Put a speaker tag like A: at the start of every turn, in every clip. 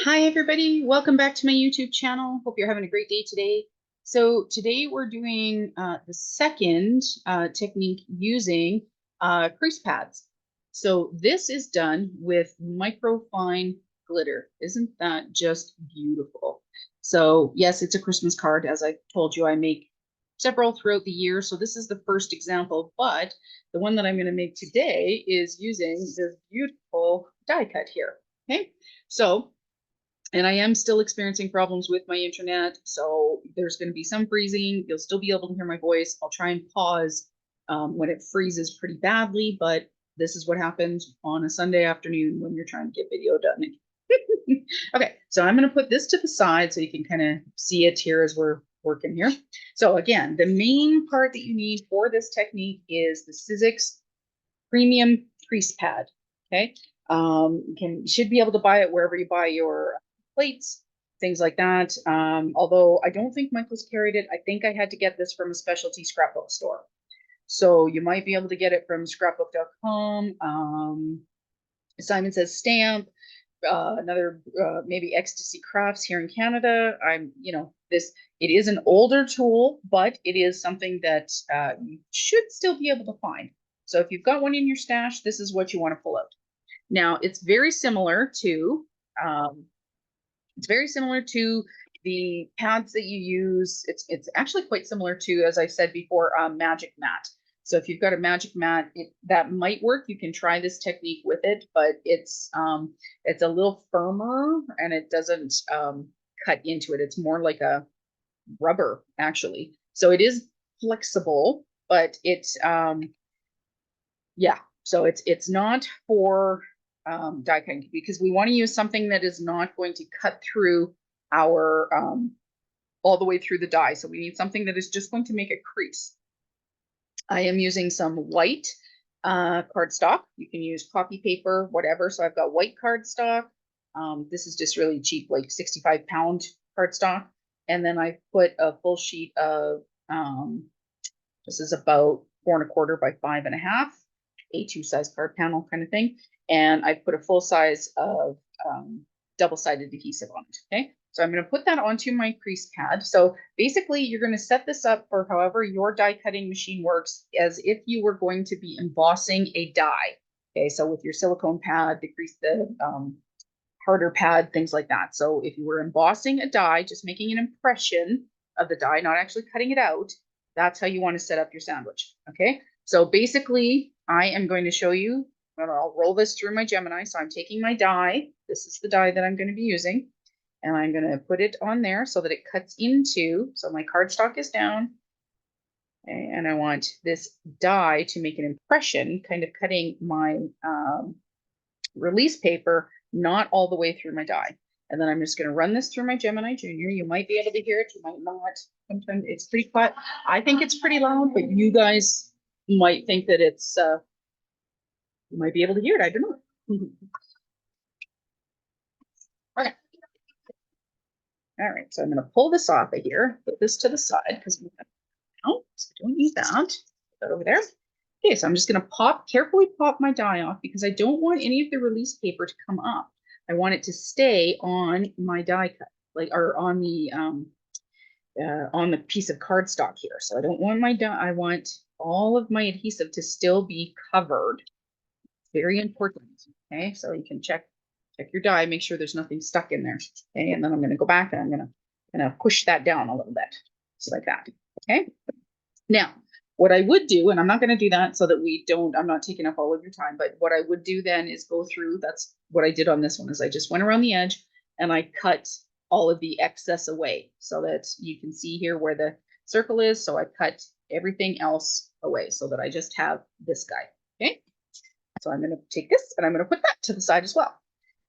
A: Hi, everybody. Welcome back to my YouTube channel. Hope you're having a great day today. So today we're doing the second technique using crease pads. So this is done with microfine glitter. Isn't that just beautiful? So yes, it's a Christmas card. As I told you, I make several throughout the year. So this is the first example, but the one that I'm going to make today is using this beautiful die cut here. Okay, so and I am still experiencing problems with my internet. So there's going to be some freezing. You'll still be able to hear my voice. I'll try and pause when it freezes pretty badly, but this is what happens on a Sunday afternoon when you're trying to get video done. Okay, so I'm going to put this to the side so you can kind of see it here as we're working here. So again, the main part that you need for this technique is the Sizzix Premium Crease Pad. Okay, you should be able to buy it wherever you buy your plates, things like that. Although I don't think Michael's carried it. I think I had to get this from a specialty scrapbook store. So you might be able to get it from scrapbook.com. Simon Says Stamp, another maybe Ecstasy Crafts here in Canada. It is an older tool, but it is something that you should still be able to find. So if you've got one in your stash, this is what you want to pull out. Now it's very similar to um, the pads that you use. It's actually quite similar to, as I said before, Magic Mat. So if you've got a Magic Mat, that might work. You can try this technique with it, but it's a little firmer and it doesn't cut into it. It's more like a rubber actually. So it is flexible, but it's yeah. So it's not for die cutting because we want to use something that is not going to cut through our all the way through the die. So we need something that is just going to make a crease. I am using some white cardstock. You can use copy paper, whatever. So I've got white cardstock. This is just really cheap, like 65-pound cardstock. And then I put a full sheet of, this is about 4¼ by 5½, A2 size card panel kind of thing. And I put a full size of double-sided adhesive on it, okay? So I'm going to put that onto my crease pad. So basically you're going to set this up for however your die cutting machine works, as if you were going to be embossing a die. Okay, so with your silicone pad, the harder pad, things like that. So if you were embossing a die, just making an impression of the die, not actually cutting it out, that's how you want to set up your sandwich. Okay, so basically I am going to show you, and I'll roll this through my Gemini. So I'm taking my die. This is the die that I'm going to be using. And I'm going to put it on there so that it cuts into, so my cardstock is down. Okay, and I want this die to make an impression, kind of cutting my release paper, not all the way through my die. And then I'm just going to run this through my Gemini Junior. You might be able to hear it, you might not. Sometimes it's pretty quiet. I think it's pretty loud, but you guys might think that you might be able to hear it. I don't know. Okay. All right, so I'm going to pull this off of here, put this to the side because we don't need that. Put that over there. Okay, so I'm just going to carefully pop my die off because I don't want any of the release paper to come up. I want it to stay on my die cut, or on the piece of cardstock here. So I don't want my die. I want all of my adhesive to still be covered. Very important. Okay, so you can check your die, make sure there's nothing stuck in there. Okay, and then I'm going to go back and I'm going to push that down a little bit, just like that. Okay. Now, what I would do, and I'm not going to do that so that I'm not taking up all of your time, but what I would do then is go through, that's what I did on this one, is I just went around the edge and I cut all of the excess away so that you can see here where the circle is. So I cut everything else away so that I just have this guy. Okay. So I'm going to take this and I'm going to put that to the side as well.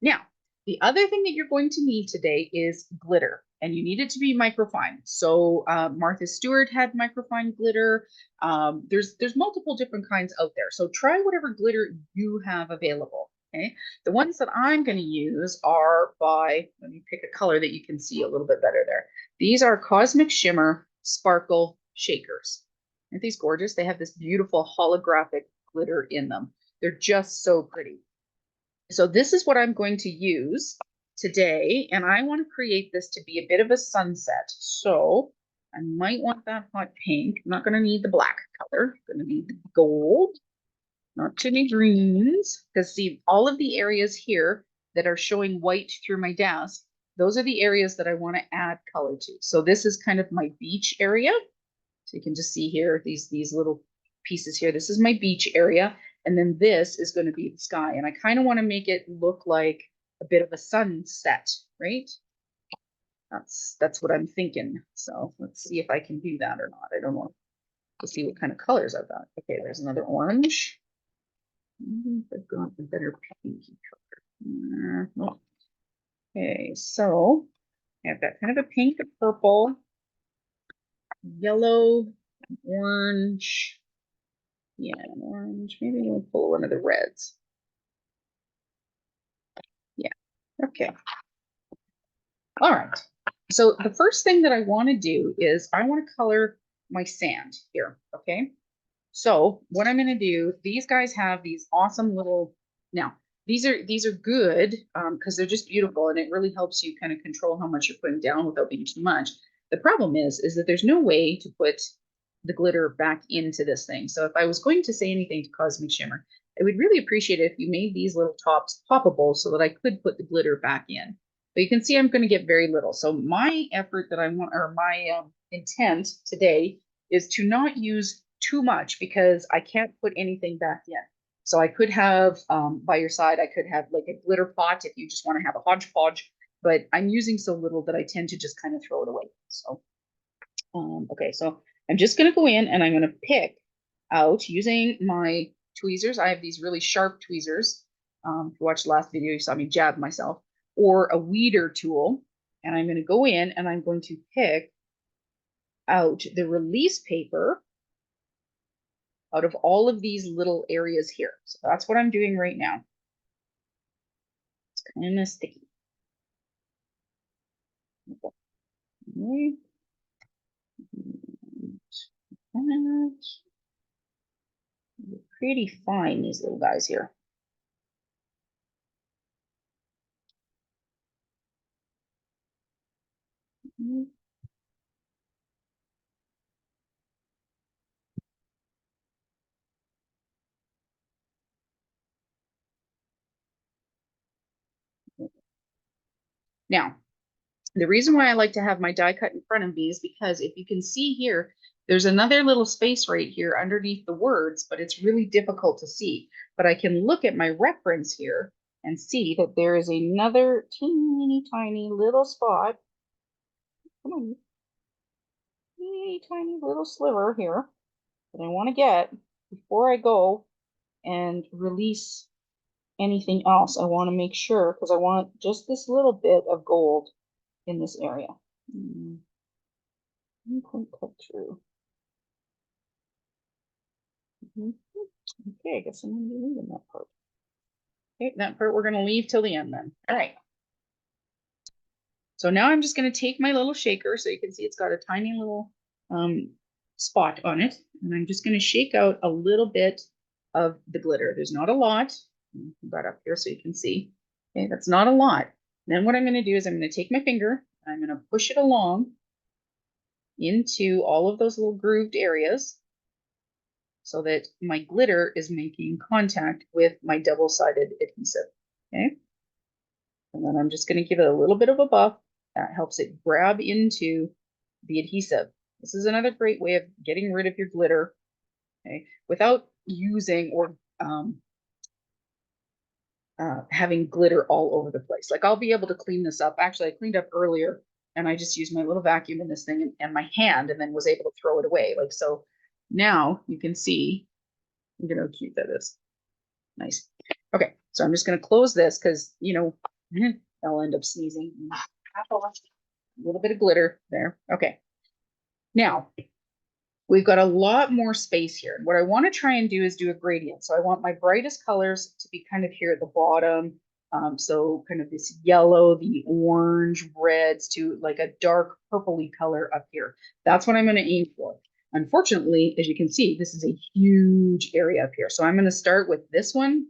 A: Now, the other thing that you're going to need today is glitter, and you need it to be microfine. So Martha Stewart had microfine glitter. There's multiple different kinds out there. So try whatever glitter you have available. Okay. The ones that I'm going to use are let me pick a color that you can see a little bit better there. These are Cosmic Shimmer Sparkle Shakers. Aren't these gorgeous? They have this beautiful holographic glitter in them. They're just so pretty. So this is what I'm going to use today, and I want to create this to be a bit of a sunset. So I might want that hot pink. I'm not going to need the black color. I'm going to need the gold, not too many greens, because see, all of the areas here that are showing white through my desk, those are the areas that I want to add color to. So this is kind of my beach area. So you can just see here, these little pieces here. This is my beach area. And then this is going to be the sky. And I kind of want to make it look like a bit of a sunset, right? That's what I'm thinking. So let's see if I can do that or not. I don't know. Let's see what kind of colors I've got. Okay, there's another orange. I've got a better pinky color. Okay, so I've got kind of a pink, a purple, yellow, orange. Yeah, an orange. Maybe we'll pull one of the reds. Yeah, okay. All right. So the first thing that I want to do is I want to color my sand here, okay? So what I'm going to do, these guys have these awesome little, now these are good because they're just beautiful and it really helps you kind of control how much you're putting down without being too much. The problem is that there's no way to put the glitter back into this thing. So if I was going to say anything to Cosmic Shimmer, I would really appreciate it if you made these little tops poppable so that I could put the glitter back in. But you can see I'm going to get very little. So my effort that I want, or my intent today is to not use too much because I can't put anything back in. So I could have by your side, I could have like a glitter pot if you just want to have a hodgepodge, but I'm using so little that I tend to just kind of throw it away. So, okay, so I'm just going to go in and I'm going to pick out using my tweezers. I have these really sharp tweezers. If you watched the last video, you saw me jab myself, or a weeder tool. And I'm going to go in and I'm going to pick out the release paper out of all of these little areas here. So that's what I'm doing right now. It's kind of sticky. Okay. Pretty fine, these little guys here. Now, the reason why I like to have my die cut in front of me is because if you can see here, there's another little space right here underneath the words, but it's really difficult to see. But I can look at my reference here and see that there is another teeny tiny little spot. Come on, teeny tiny little sliver here that I want to get before I go and release anything else. I want to make sure because I want just this little bit of gold in this area. Cut through. Okay, I guess I'm going to be leaving that part. Okay, that part we're going to leave till the end then. All right. So now I'm just going to take my little shaker. So you can see it's got a tiny little spot on it. And I'm just going to shake out a little bit of the glitter. There's not a lot. Got up here so you can see. Okay, that's not a lot. Then what I'm going to do is I'm going to take my finger, I'm going to push it along into all of those little grooved areas so that my glitter is making contact with my double-sided adhesive. Okay. And then I'm just going to give it a little bit of a buff. That helps it grab into the adhesive. This is another great way of getting rid of your glitter, okay, without using or having glitter all over the place. Like I'll be able to clean this up. Actually, I cleaned up earlier and I just used my little vacuum in this thing and my hand and then was able to throw it away. Like, so now you can see, look at how cute that is. Nice. Okay, so I'm just going to close this because, you know, I'll end up sneezing. A little bit of glitter there. Okay. Now, we've got a lot more space here. What I want to try and do is do a gradient. So I want my brightest colors to be kind of here at the bottom. So kind of this yellow, the orange, reds to like a dark purpley color up here. That's what I'm going to aim for. Unfortunately, as you can see, this is a huge area up here. So I'm going to start with this one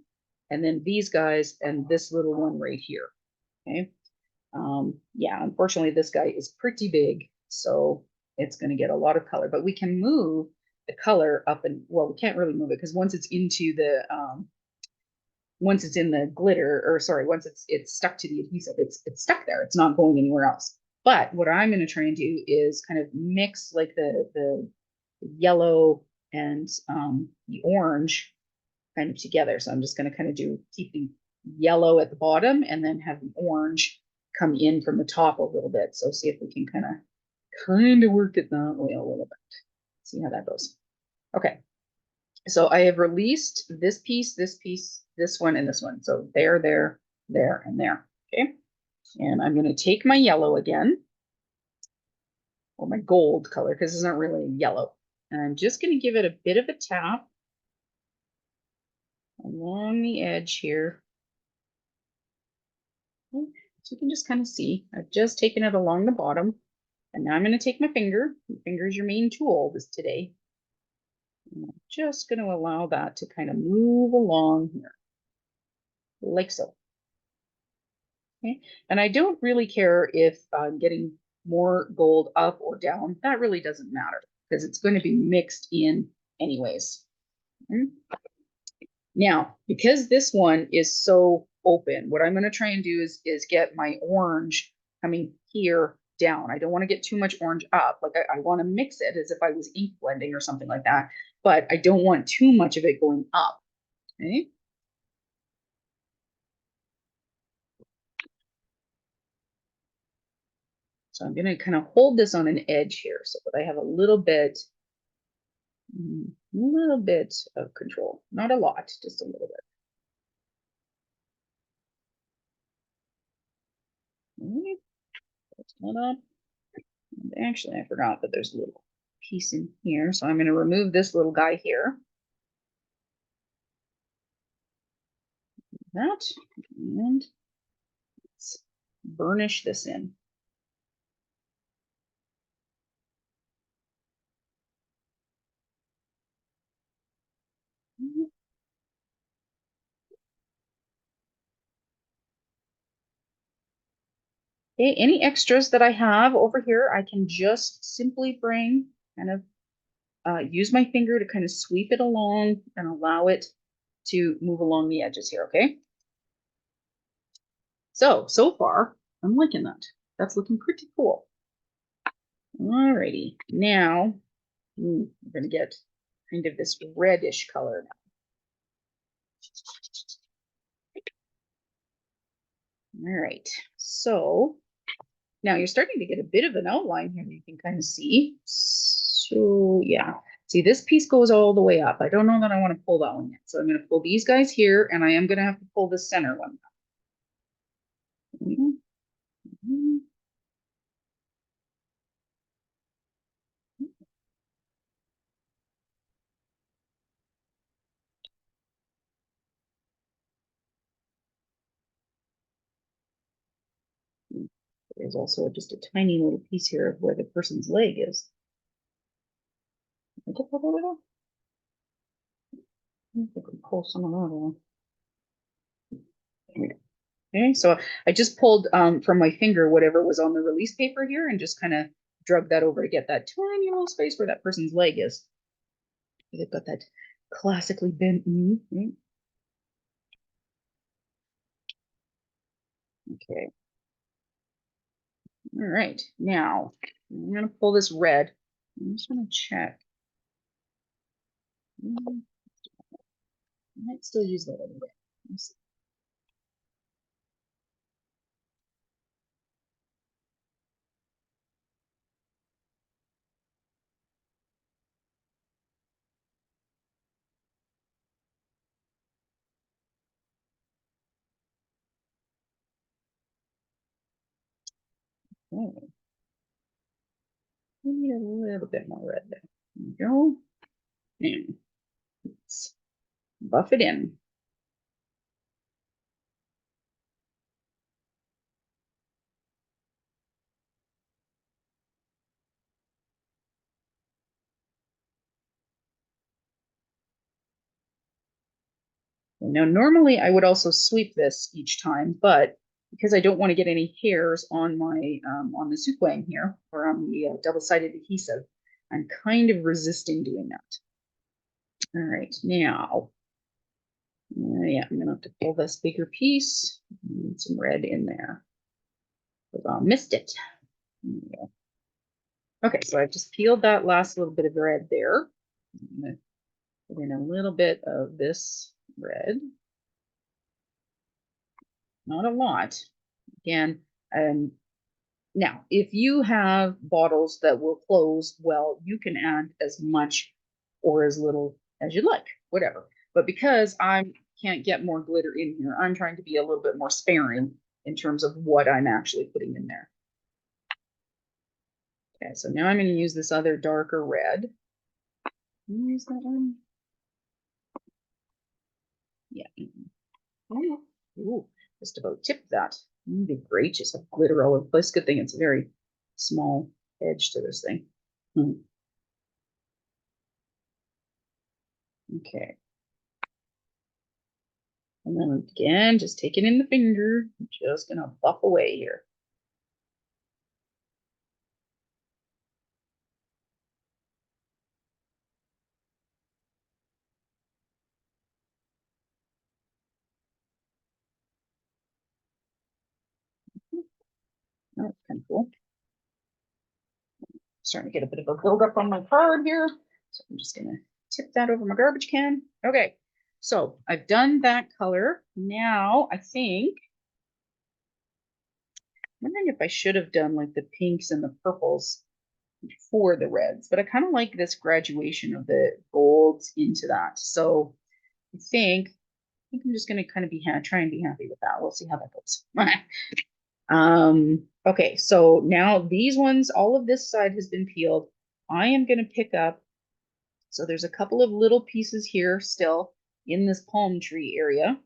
A: and then these guys and this little one right here. Okay. Yeah, unfortunately, this guy is pretty big, so it's going to get a lot of color, but we can move the color up and, well, we can't really move it because once it's in the glitter, or sorry, once it's stuck to the adhesive, it's stuck there. It's not going anywhere else. But what I'm going to try and do is kind of mix like the yellow and the orange kind of together. So I'm just going to kind of keep the yellow at the bottom and then have the orange come in from the top a little bit. So see if we can kind of work it that way a little bit. See how that goes. Okay. So I have released this piece, this one, and this one. So there, and there. Okay. And I'm going to take my yellow again, or my gold color, because it's not really yellow. And I'm just going to give it a bit of a tap along the edge here. So you can just kind of see, I've just taken it along the bottom. And now I'm going to take my finger. My finger is your main tool today. And I'm just going to allow that to kind of move along here, like so. Okay. And I don't really care if I'm getting more gold up or down. That really doesn't matter because it's going to be mixed in anyways. Okay. Now, because this one is so open, what I'm going to try and do is get my orange coming here down. I don't want to get too much orange up. Like I want to mix it as if I was ink blending or something like that, but I don't want too much of it going up. Okay. So I'm going to kind of hold this on an edge here so that I have a little bit of control. Not a lot, just a little bit. Okay. Put that up. And actually, I forgot that there's a little piece in here. So I'm going to remove this little guy here. That, and let's burnish this in. Okay, any extras that I have over here, I can just simply bring kind of use my finger to kind of sweep it along and allow it to move along the edges here, okay? So far, I'm liking that. That's looking pretty cool. Alrighty, now we're gonna get kind of this reddish color now. All right, so now you're starting to get a bit of an outline here you can kind of see. So yeah, see this piece goes all the way up. I don't know that I want to pull that one yet. So I'm going to pull these guys here and I am going to have to pull the center one. There's also just a tiny little piece here of where the person's leg is. I can pull some of that on. Okay, so I just pulled from my finger whatever was on the release paper here and just kind of drug that over to get that tiny little space where that person's leg is. They've got that classically bent knee. Right? Okay. All right. Now I'm going to pull this red. I'm just going to check. I might still use that anyway. Let's see. Okay. We need a little bit more red there. There we go. And let's buff it in. Now, normally I would also sweep this each time, but because I don't want to get any hairs on my on the soup wang here or on the double-sided adhesive. I'm kind of resisting doing that. All right, now, yeah, I'm gonna have to pull this bigger piece. Need some red in there. I missed it. Okay, so I've just peeled that last little bit of red there. I'm gonna put in a little bit of this red. Not a lot. Again, now, if you have bottles that will close, well, you can add as much or as little as you like, whatever. But because I can't get more glitter in here, I'm trying to be a little bit more sparing in terms of what I'm actually putting in there. Okay, so now I'm going to use this other darker red. Use that one. Yeah. Ooh, just about tipped that. Be great, just have glitter all over the place. Good thing it's a very small edge to this thing. Okay. And then again, just take it in the finger. I'm just gonna buff away here. That's kind of cool. Starting to get a bit of a buildup on my card here. So I'm just gonna tip that over my garbage can. Okay, so I've done that color. Now I think, I'm wondering if I should have done like the pinks and the purples for the reds, but I kind of like this graduation of the golds into that. So I think I'm just gonna kind of try and be happy with that. We'll see how that goes. Okay, so now these ones, all of this side has been peeled. I am gonna pick up, so there's a couple of little pieces here still in this palm tree area.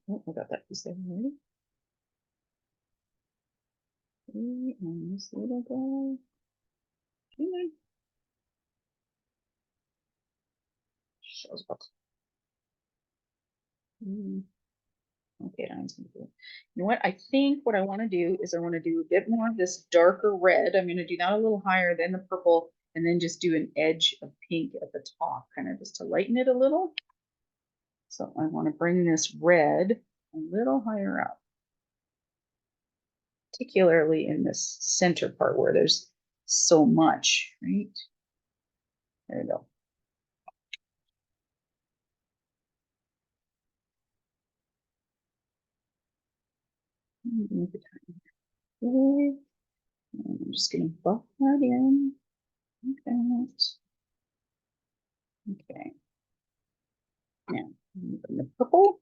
A: Oh, I got that piece there already. And this little guy. Shows up. Okay, I'm just gonna do it. You know what? I think what I want to do is I want to do a bit more of this darker red. I'm going to do that a little higher than the purple, and then just do an edge of pink at the top, kind of just to lighten it a little. So I want to bring this red a little higher up, particularly in this center part where there's so much, right? There we go. Okay. I'm just going to buff that in. Okay. Okay. Now, the purple.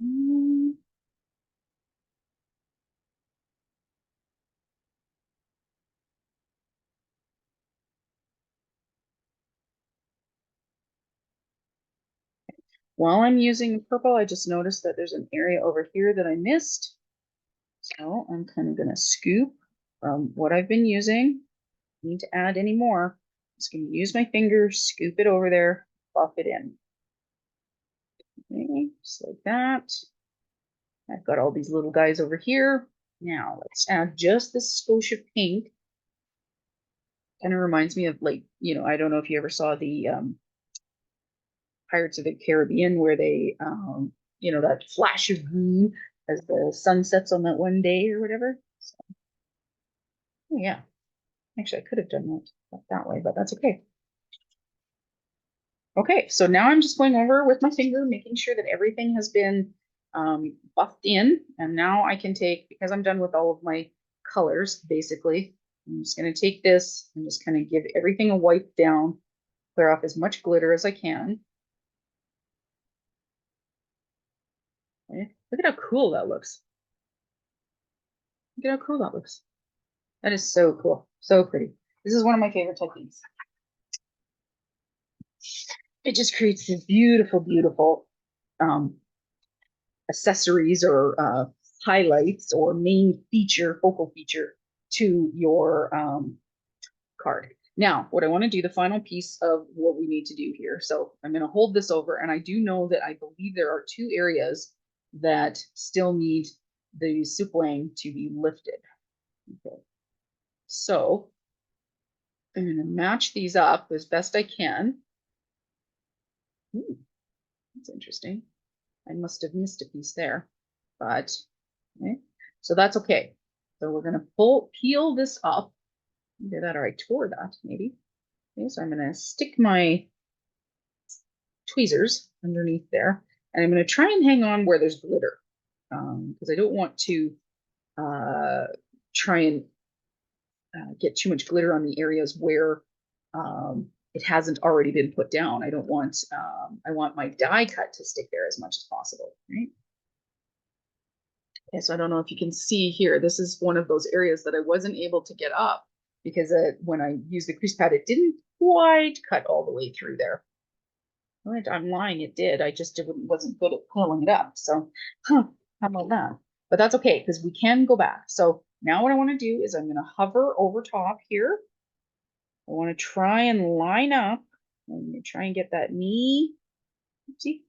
A: Mm, While I'm using purple, I just noticed that there's an area over here that I missed. So I'm kind of going to scoop from what I've been using. Don't need to add any more. I'm just going to use my finger, scoop it over there, buff it in. Okay, just like that. I've got all these little guys over here. Now let's add just this skosh of pink. Kind of reminds me of, like, I don't know if you ever saw the Pirates of the Caribbean where they, that flash of green as the sun sets on that one day or whatever. So, oh, yeah, actually, I could have done that way, but that's okay. Okay, so now I'm just going over with my finger, making sure that everything has been buffed in. And now I can take, because I'm done with all of my colors, basically, I'm just going to take this and just kind of give everything a wipe down, clear off as much glitter as I can. Okay. Look at how cool that looks. Look at how cool that looks. That is so cool. So pretty. This is one of my favorite techniques. It just creates this beautiful, beautiful um, accessories or highlights or main feature, focal feature to your card. Now, what I want to do, the final piece of what we need to do here. So I'm going to hold this over, and I do know that I believe there are two areas that still need the soup wang to be lifted. Okay. So I'm going to match these up as best I can. Ooh, that's interesting. I must have missed a piece there, but okay. So that's okay. So we're going to peel this up. Either that or I tore that maybe. Okay, so I'm going to stick my tweezers underneath there, and I'm going to try and hang on where there's glitter, because I don't want to try and get too much glitter on the areas where it hasn't already been put down. I don't want, I want my die cut to stick there as much as possible, right? Okay, so I don't know if you can see here, this is one of those areas that I wasn't able to get up because when I used the crease pad, it didn't quite cut all the way through there. Right, I'm lying, it did. I just wasn't good at pulling it up. So, how about that? But that's okay because we can go back. So now what I want to do is I'm going to hover over top here. I want to try and line up. I'm going to try and get that knee. Oopsie.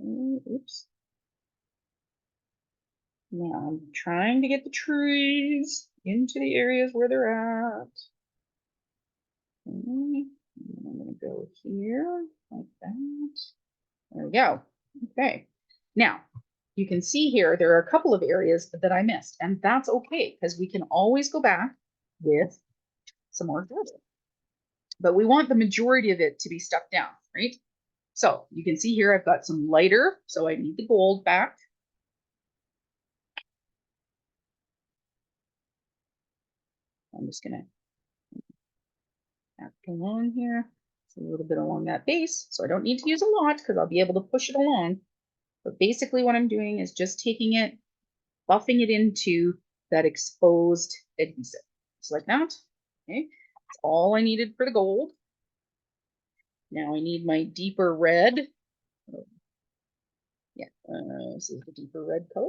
A: Oops. Now I'm trying to get the trees into the areas where they're at. Okay. And I'm going to go here like that. There we go. Okay. Now, you can see here, there are a couple of areas that I missed, and that's okay because we can always go back with some more glitter. But we want the majority of it to be stuck down, right? So you can see here, I've got some lighter, so I need the gold back. I'm just gonna tap along here. It's a little bit along that base, so I don't need to use a lot because I'll be able to push it along. But basically what I'm doing is just taking it, buffing it into that exposed adhesive. Just like that. Okay, that's all I needed for the gold. Now I need my deeper red. Oh, yeah, this is the deeper red color.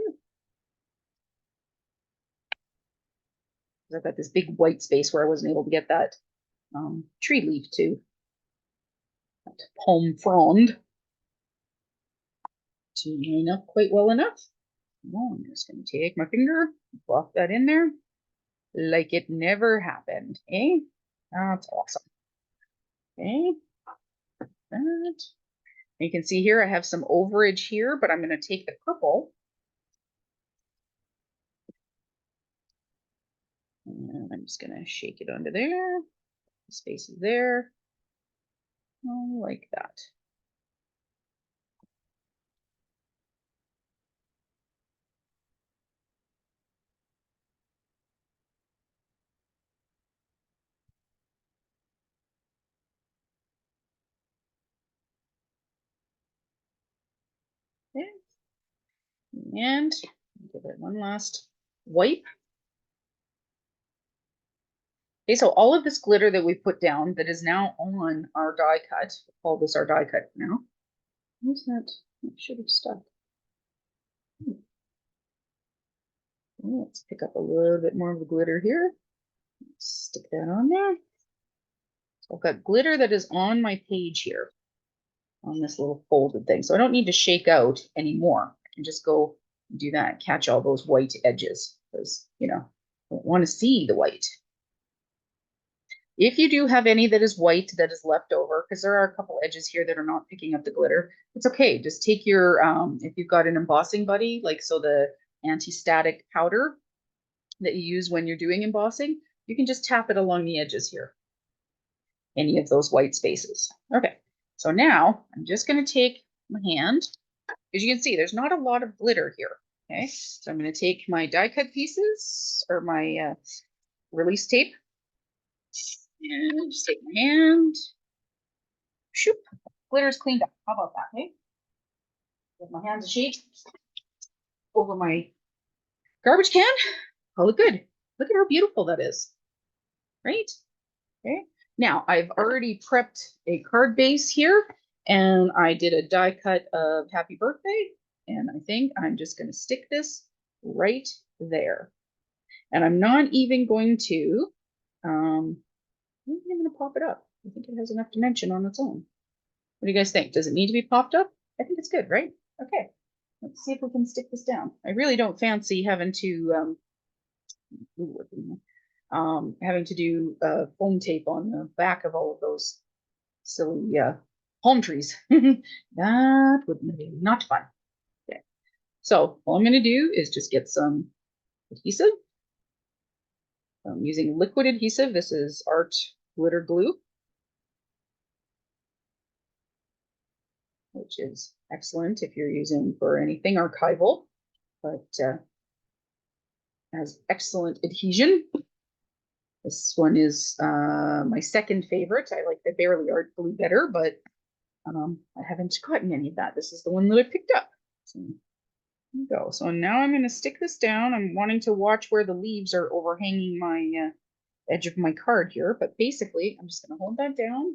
A: I've got this big white space where I wasn't able to get that tree leaf to that palm frond to line up quite well enough. Well, I'm just going to take my finger, buff that in there like it never happened. Eh? That's awesome. Okay, that. You can see here I have some overage here, but I'm going to take the purple and I'm just going to shake it onto there. The space is there. Oh, like that. Okay. And give it one last wipe. Okay, so all of this glitter that we put down that is now on our die cut, we'll call this our die cut now. Where's that? It should have stuck. Let's pick up a little bit more of the glitter here. Stick that on there. So I've got glitter that is on my page here on this little folded thing. So I don't need to shake out anymore. I can just go do that, catch all those white edges because, you know, I don't want to see the white. If you do have any that is white that is left over, because there are a couple edges here that are not picking up the glitter, it's okay. Just take your, if you've got an embossing buddy, like so the anti-static powder that you use when you're doing embossing, you can just tap it along the edges here. Any of those white spaces. Okay, so now I'm just going to take my hand. As you can see, there's not a lot of glitter here. Okay, so I'm going to take my die cut pieces or my release tape and just take my hand. Shoop, glitter's cleaned up. How about that? Okay. With my hands a sheet over my garbage can. Call it good. Look at how beautiful that is, right? Okay. Now I've already prepped a card base here, and I did a die cut of happy birthday, and I think I'm just going to stick this right there. And I'm not even going to, I'm going to pop it up. I think it has enough dimension on its own. What do you guys think? Does it need to be popped up? I think it's good, right? Okay. Let's see if we can stick this down. I really don't fancy having to having to do foam tape on the back of all of those silly palm trees. That would be not fun. Okay. So all I'm going to do is just get some adhesive. I'm using liquid adhesive. This is Art Glitter Glue, which is excellent if you're using for anything archival, but has excellent adhesion. This one is my second favorite. I like the Barely Art Glue better, but I haven't gotten any of that. This is the one that I picked up. So here we go. So now I'm going to stick this down. I'm wanting to watch where the leaves are overhanging my edge of my card here, but basically I'm just going to hold that down.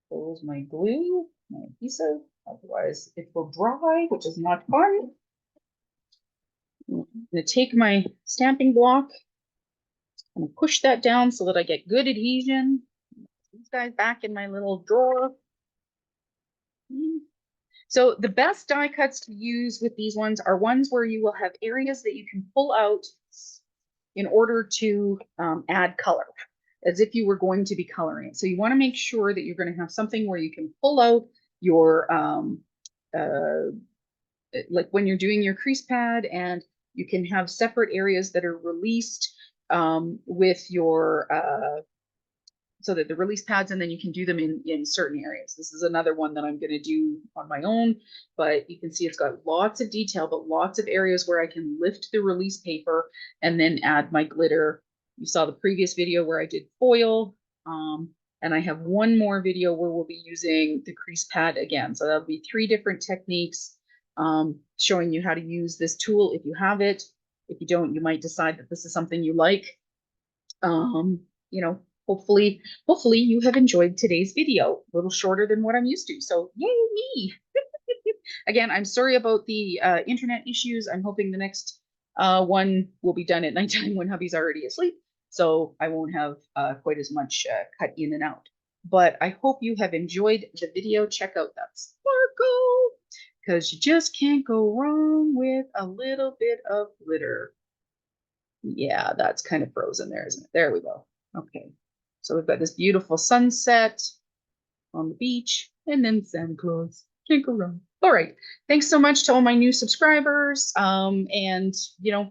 A: Close my glue, my adhesive, otherwise it will dry, which is not fun. I'm going to take my stamping block and push that down so that I get good adhesion. These guys back in my little drawer. So the best die cuts to use with these ones are ones where you will have areas that you can pull out in order to add color, as if you were going to be coloring it. So you want to make sure that you're going to have something where you can pull out your, like when you're doing your crease pad, and you can have separate areas that are released with your so that the release pads, and then you can do them in certain areas. This is another one that I'm going to do on my own, but you can see it's got lots of detail, but lots of areas where I can lift the release paper and then add my glitter. You saw the previous video where I did foil, and I have one more video where we'll be using the crease pad again. So that'll be 3 different techniques showing you how to use this tool if you have it. If you don't, you might decide that this is something you like. You know, hopefully you have enjoyed today's video. A little shorter than what I'm used to. So yay me. Again, I'm sorry about the internet issues. I'm hoping the next one will be done at nighttime when hubby's already asleep. So I won't have quite as much cut in and out. But I hope you have enjoyed the video. Check out that sparkle, because you just can't go wrong with a little bit of glitter. Yeah, that's kind of frozen there, isn't it? There we go. Okay. So we've got this beautiful sunset on the beach, and then Santa Claus. Can't go wrong. All right. Thanks so much to all my new subscribers. And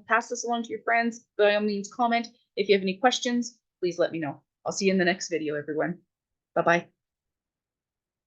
A: pass this along to your friends. By all means, comment. If you have any questions, please let me know. I'll see you in the next video, everyone. Bye-bye.